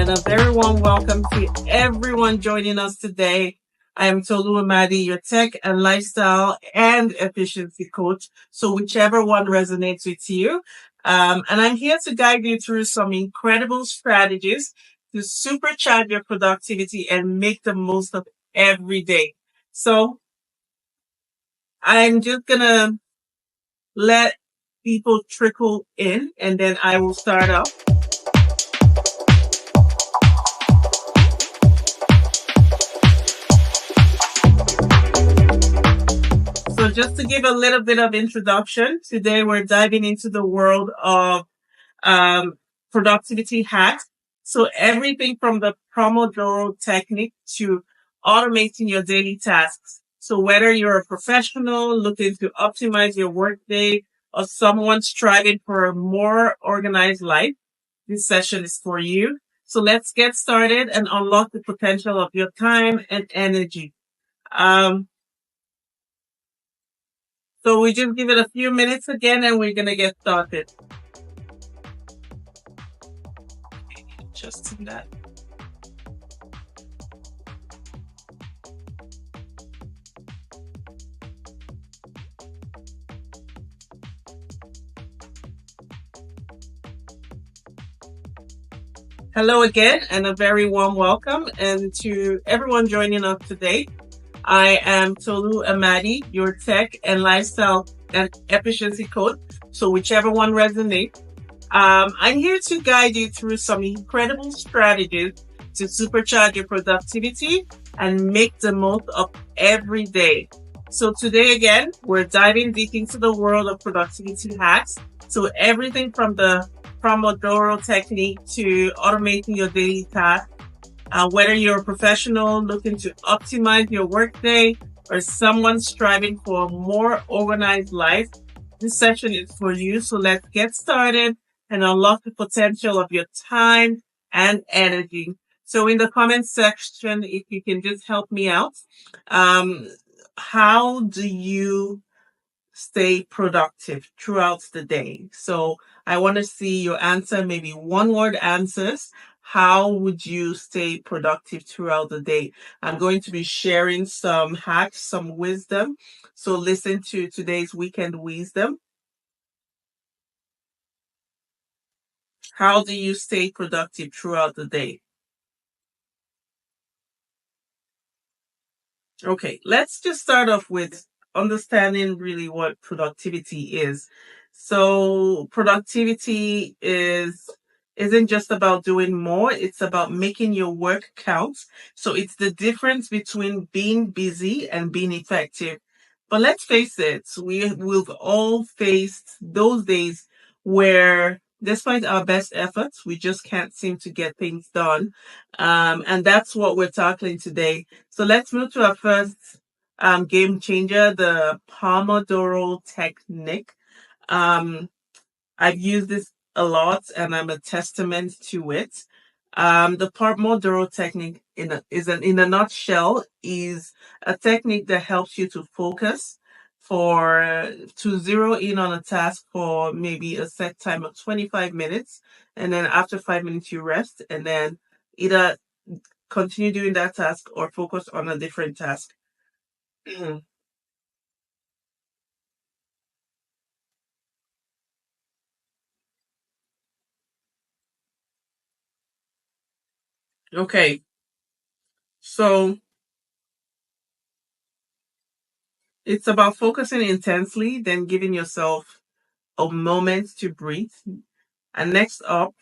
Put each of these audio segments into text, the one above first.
and a very warm welcome to everyone joining us today. I am Tolu Amadi, your tech and lifestyle and efficiency coach. So whichever one resonates with you. And I'm here to guide you through some incredible strategies to supercharge your productivity and make the most of every day. So I'm just gonna let people trickle in and then I will start off. So just to give a little bit of introduction, today we're diving into the world of um, productivity hacks. So everything from the Pomodoro technique to automating your daily tasks. So whether you're a professional looking to optimize your workday or someone striving for a more organized life, this session is for you. So let's get started and unlock the potential of your time and energy. Um, so we just give it a few minutes again and we're going to get started. Just in that. Hello again and a very warm welcome and to everyone joining us today. I am Tolu Amadi, your tech and lifestyle and efficiency coach. So whichever one resonates. I'm here to guide you through some incredible strategies to supercharge your productivity and make the most of every day. So today again, we're diving deep into the world of productivity hacks. So everything from the Pomodoro technique to automating your daily tasks. Whether you're a professional looking to optimize your workday or someone striving for a more organized life, this session is for you. So let's get started and unlock the potential of your time and energy. So in the comment section, if you can just help me out, how do you stay productive throughout the day? So I want to see your answer, maybe one word answers. How would you stay productive throughout the day? I'm going to be sharing some hacks, some wisdom. So listen to today's weekend wisdom. How do you stay productive throughout the day? Okay, let's just start off with understanding really what productivity is. So productivity isn't just about doing more, it's about making your work count. So it's the difference between being busy and being effective. But let's face it, we've all faced those days where despite our best efforts, we just can't seem to get things done. And that's what we're tackling today. So let's move to our first game changer, the Pomodoro technique. Um, I've used this a lot and I'm a testament to it. The Pomodoro technique in a nutshell is a technique that helps you to focus to zero in on a task for maybe a set time of 25 minutes. And then after 5 minutes, you rest and then either continue doing that task or focus on a different task. Okay, so it's about focusing intensely, then giving yourself a moment to breathe. And next up,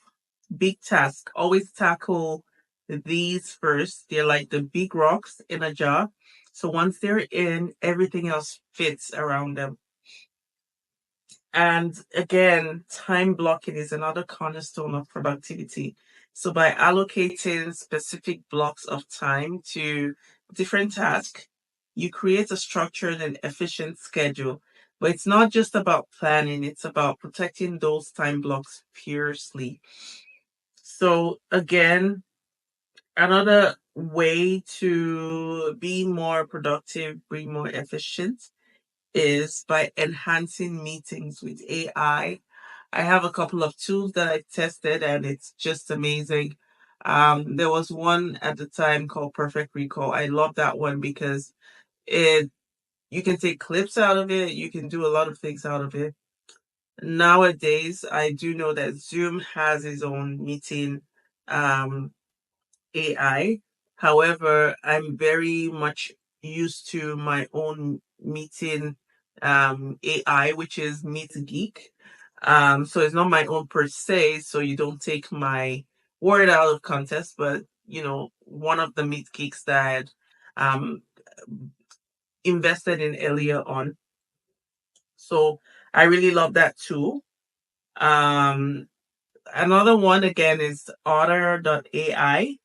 big task. Always tackle these first. They're like the big rocks in a jar. So once they're in, everything else fits around them. And again, time blocking is another cornerstone of productivity. So by allocating specific blocks of time to different tasks, you create a structured and efficient schedule. But it's not just about planning, it's about protecting those time blocks fiercely. So again, another way to be more productive, be more efficient is by enhancing meetings with AI. I have a couple of tools that I tested and it's just amazing. There was one at the time called Perfect Recall. I love that one because it you can take clips out of it, you can do a lot of things out of it. Nowadays, I do know that Zoom has its own meeting um, AI. However, I'm very much used to my own meeting AI, which is Meet Geek. So it's not my own per se, so you don't take my word out of context, but one of the Meet Geeks that um invested in earlier on. So I really love that too. Um, Another one again is Otter.ai.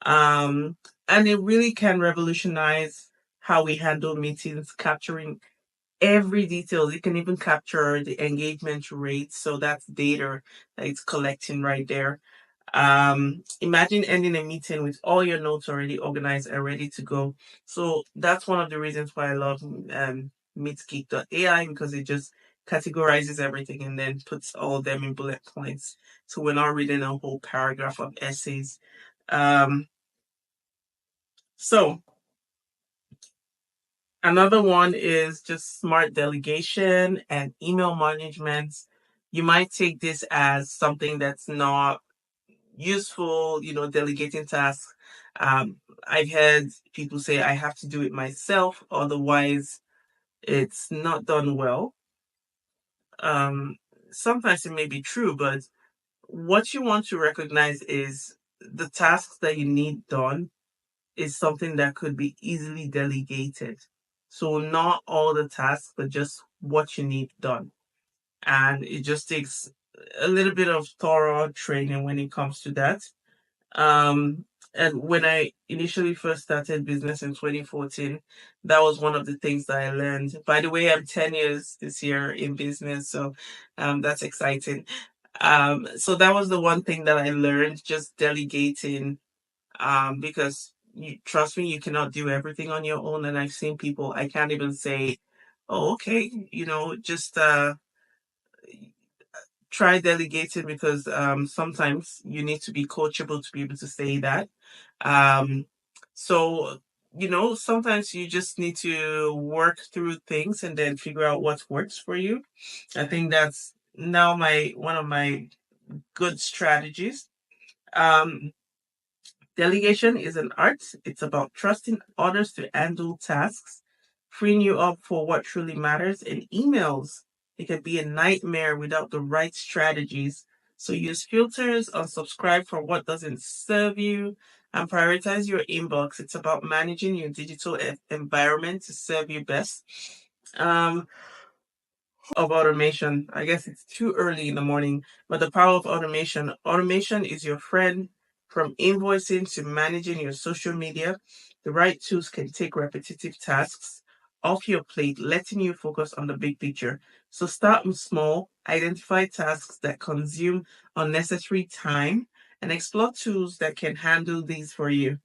Um, and it really can revolutionize how we handle meetings, capturing every detail. You can even capture the engagement rate. So that's data that it's collecting right there. Imagine ending a meeting with all your notes already organized and ready to go. So that's one of the reasons why I love MeetGeek.ai, because it just categorizes everything and then puts all of them in bullet points. So we're not reading a whole paragraph of essays. Um, so another one is just smart delegation and email management. You might take this as something that's not useful, delegating tasks. I've heard people say I have to do it myself, otherwise it's not done well. Um, Sometimes it may be true, but what you want to recognize is the tasks that you need done is something that could be easily delegated. So not all the tasks, but just what you need done. And it just takes a little bit of thorough training when it comes to that. Um, and when I initially first started business in 2014, that was one of the things that I learned. By the way, I'm 10 years this year in business, so that's exciting. So that was the one thing that I learned, just delegating, because trust me, you cannot do everything on your own. And I've seen people, I can't even say, oh, okay, just try delegating, because sometimes you need to be coachable to be able to say that. Um, so, sometimes you just need to work through things and then figure out what works for you. I think that's now my one of my good strategies. Um, Delegation is an art. It's about trusting others to handle tasks, freeing you up for what truly matters. In emails, it can be a nightmare without the right strategies. So use filters, unsubscribe from what doesn't serve you, and prioritize your inbox. It's about managing your digital environment to serve you best. Um, of automation. I guess it's too early in the morning, but the power of automation. Automation is your friend. From invoicing to managing your social media, the right tools can take repetitive tasks off your plate, letting you focus on the big picture. So start small, identify tasks that consume unnecessary time, and explore tools that can handle these for you.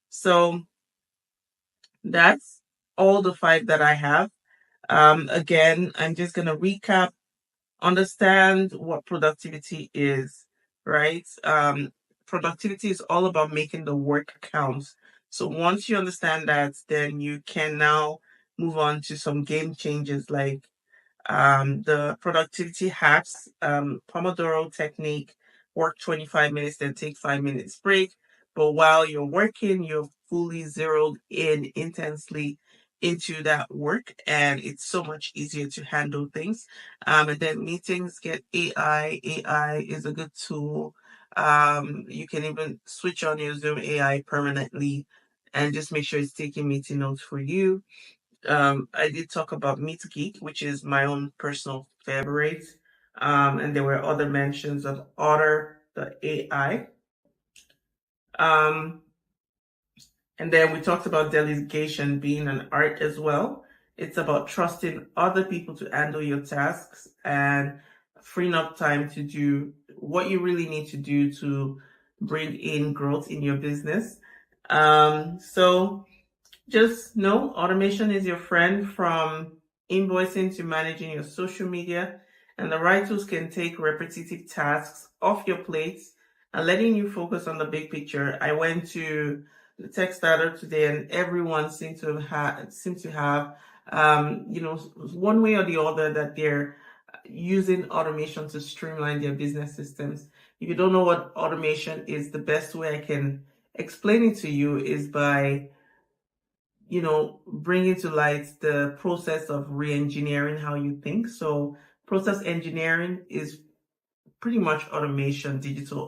So that's all the five that I have. Again, I'm just going to recap. Understand what productivity is, right? Productivity is all about making the work count. So once you understand that, then you can now move on to some game changes like the productivity hacks, Pomodoro technique, work 25 minutes, then take 5 minutes break. But while you're working, you're fully zeroed in intensely into that work, and it's so much easier to handle things. And then meetings get AI. AI is a good tool. You can even switch on your Zoom AI permanently and just make sure it's taking meeting notes for you. I did talk about Meet Geek, which is my own personal favorite. And there were other mentions of Otter, the AI. Um, and then we talked about delegation being an art as well. It's about trusting other people to handle your tasks and freeing up time to do what you really need to do to bring in growth in your business. So just know automation is your friend, from invoicing to managing your social media, and the right tools can take repetitive tasks off your plate and letting you focus on the big picture. I went to the tech startup today, and everyone seems to have one way or the other that they're using automation to streamline their business systems. If you don't know what automation is, the best way I can explain it to you is by bringing to light the process of re-engineering how you think. So process engineering is pretty much automation, digital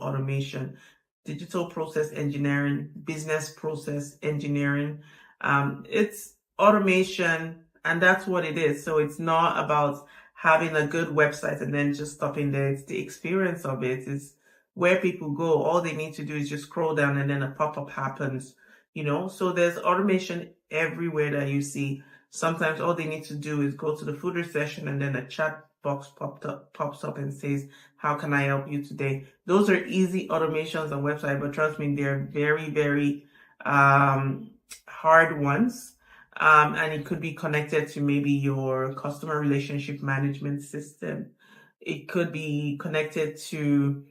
process engineering, business process engineering. It's automation, and that's what it is. So it's not about having a good website and then just stopping there. It's the experience of it. It's where people go. All they need to do is just scroll down and then a pop-up happens, So there's automation everywhere that you see. Sometimes all they need to do is go to the footer session and then a chat box pops up and says, how can I help you today? Those are easy automations on website, but trust me, they're very, very hard ones. And it could be connected to maybe your customer relationship management system. It could be connected to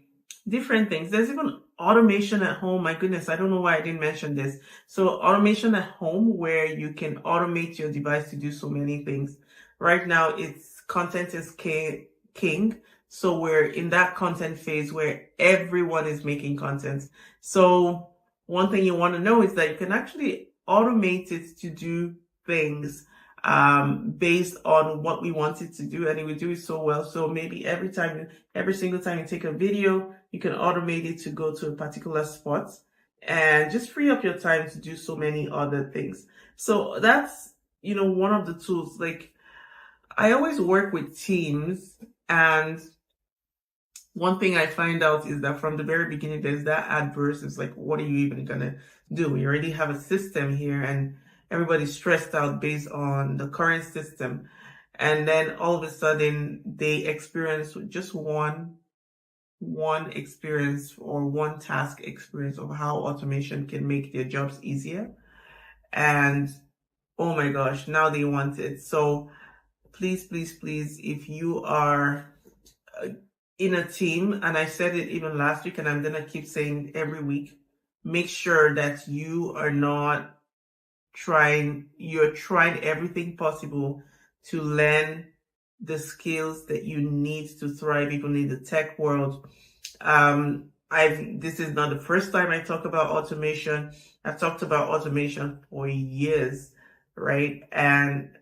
different things. There's even automation at home. My goodness, I don't know why I didn't mention this. So automation at home where you can automate your device to do so many things. Right now, it's content is king. So we're in that content phase where everyone is making content. So one thing you want to know is that you can actually automate it to do things based on what we want it to do, and it would do it so well. So maybe every single time you take a video, you can automate it to go to a particular spot and just free up your time to do so many other things. So that's, one of the tools. Like, I always work with teams, and one thing I find out is that from the very beginning, there's that adverse. It's like, what are you even gonna do? We already have a system here, and everybody's stressed out based on the current system. And then all of a sudden, they experience just one experience or one task experience of how automation can make their jobs easier. And oh my gosh, now they want it. So please, please, please, if you are in a team, and I said it even last week, and I'm going to keep saying every week, make sure that you're trying everything possible to learn the skills that you need to thrive even in the tech world. This is not the first time I talk about automation. I've talked about automation for years, right? And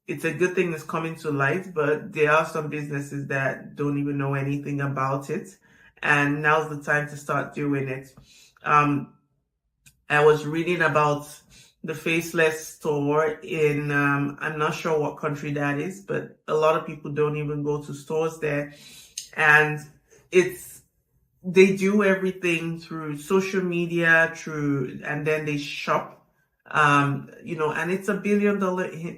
it's a good thing that's coming to light, but there are some businesses that don't even know anything about it. And now's the time to start doing it. I was reading about the faceless store in, I'm not sure what country that is, but a lot of people don't even go to stores there. And they do everything through social media, and then they shop. And it's $1 billion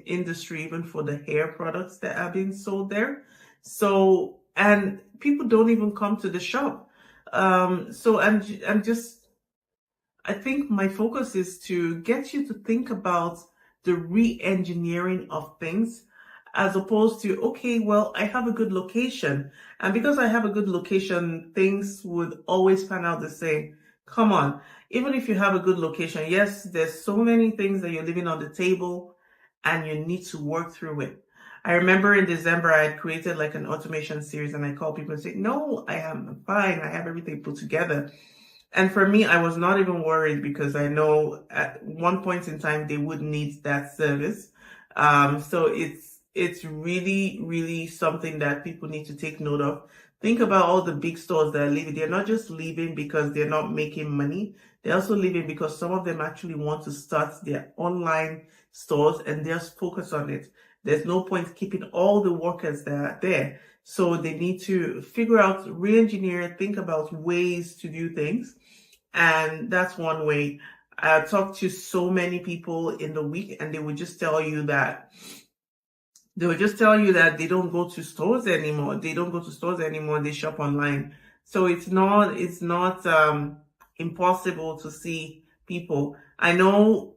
industry even for the hair products that are being sold there. So, and people don't even come to the shop. I think my focus is to get you to think about the re-engineering of things, as opposed to, okay, well, I have a good location, and because I have a good location, things would always pan out the same. Come on. Even if you have a good location, yes, there's so many things that you're leaving on the table and you need to work through it. I remember in December, I had created like an automation series, and I called people and said, no, I am fine. I have everything put together. And for me, I was not even worried because I know at one point in time, they would need that service. So it's really, really something that people need to take note of. Think about all the big stores that are leaving. They're not just leaving because they're not making money. They're also leaving because some of them actually want to start their online stores and just focus on it. There's no point keeping all the workers that are there. So they need to figure out, re-engineer, think about ways to do things. And that's one way. I talked to so many people in the week, and they would just tell you that they don't go to stores anymore. They shop online. So it's not impossible to see people. I know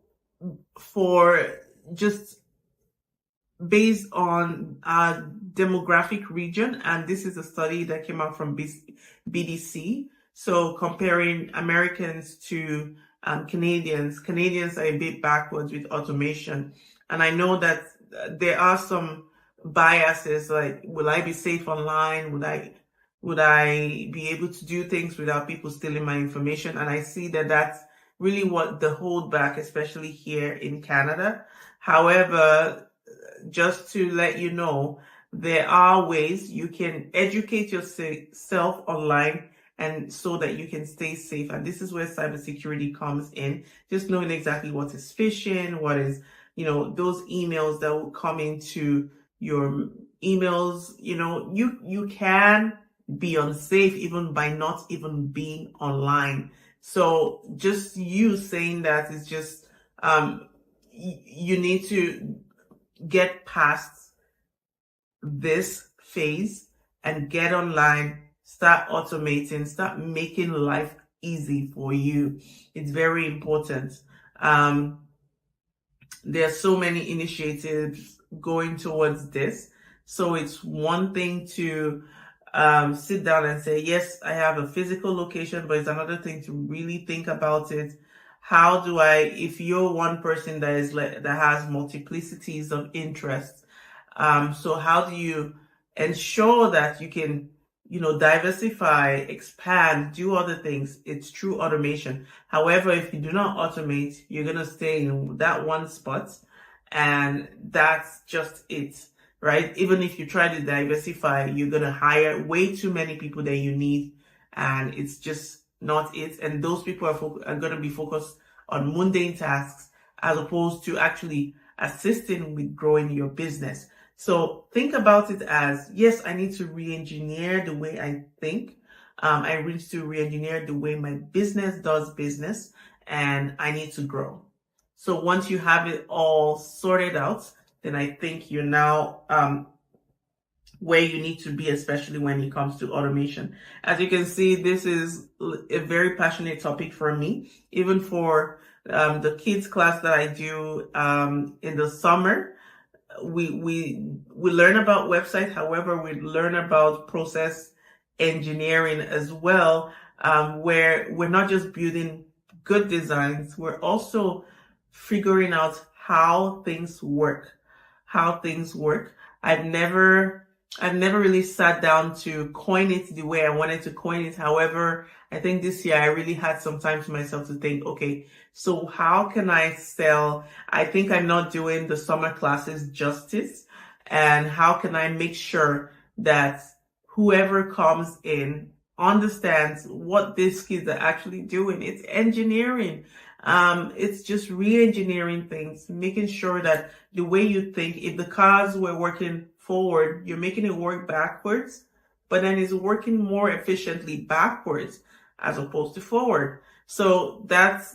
for just based on our demographic region, and this is a study that came out from BDC. So comparing Americans to Canadians are a bit backwards with automation. And I know that there are some biases like, will I be safe online? Would I be able to do things without people stealing my information? And I see that that's really what the holdback, especially here in Canada. However, just to let you know, there are ways you can educate yourself online and so that you can stay safe. And this is where cybersecurity comes in. Just knowing exactly what is phishing, what is, those emails that will come into your emails. You can be unsafe even by not even being online. So just you saying that is just, you need to get past this phase and get online, start automating, start making life easy for you. It's very important. There are so many initiatives going towards this. So it's one thing to sit down and say, yes, I have a physical location, but it's another thing to really think about it. How do if you're one person that has multiplicities of interests, so how do you ensure that you can, diversify, expand, do other things? It's through automation. However, if you do not automate, you're going to stay in that one spot, and that's just it, right? Even if you try to diversify, you're going to hire way too many people that you need, and it's just not it. And those people are going to be focused on mundane tasks as opposed to actually assisting with growing your business. So think about it as, yes, I need to re-engineer the way I think. I need to re-engineer the way my business does business, and I need to grow. So once you have it all sorted out, then I think you're now where you need to be, especially when it comes to automation. As you can see, this is a very passionate topic for me, even for the kids class that I do in the summer. We learn about websites. However, we learn about process engineering as well, where we're not just building good designs, we're also figuring out how things work. I've never really sat down to coin it the way I wanted to coin it. However, I think this year I really had some time to myself to think, okay, so how can I sell? I think I'm not doing the summer classes justice. And how can I make sure that whoever comes in understands what these kids are actually doing? It's engineering. It's just re-engineering things, making sure that the way you think, if the cars were working forward, you're making it work backwards, but then it's working more efficiently backwards as opposed to forward. So that's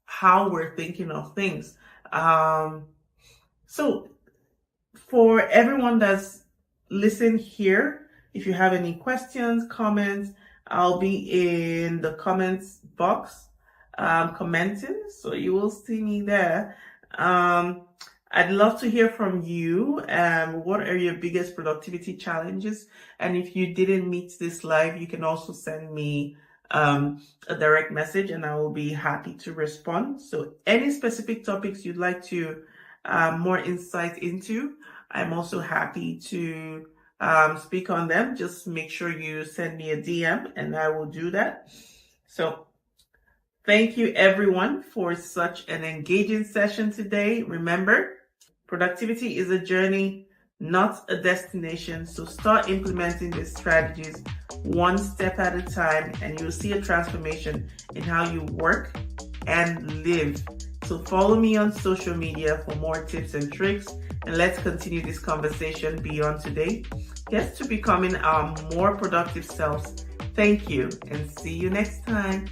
how we're thinking of things. So for everyone that's listened here, if you have any questions, comments, I'll be in the comments box commenting, so you will see me there. I'd love to hear from you. What are your biggest productivity challenges? And if you didn't meet this live, you can also send me a direct message and I will be happy to respond. So any specific topics you'd like to more insight into, I'm also happy to speak on them. Just make sure you send me a DM and I will do that. So thank you everyone for such an engaging session today. Remember, productivity is a journey, not a destination. So start implementing these strategies one step at a time and you'll see a transformation in how you work and live. So follow me on social media for more tips and tricks, and let's continue this conversation beyond today. Get to becoming our more productive selves. Thank you and see you next time.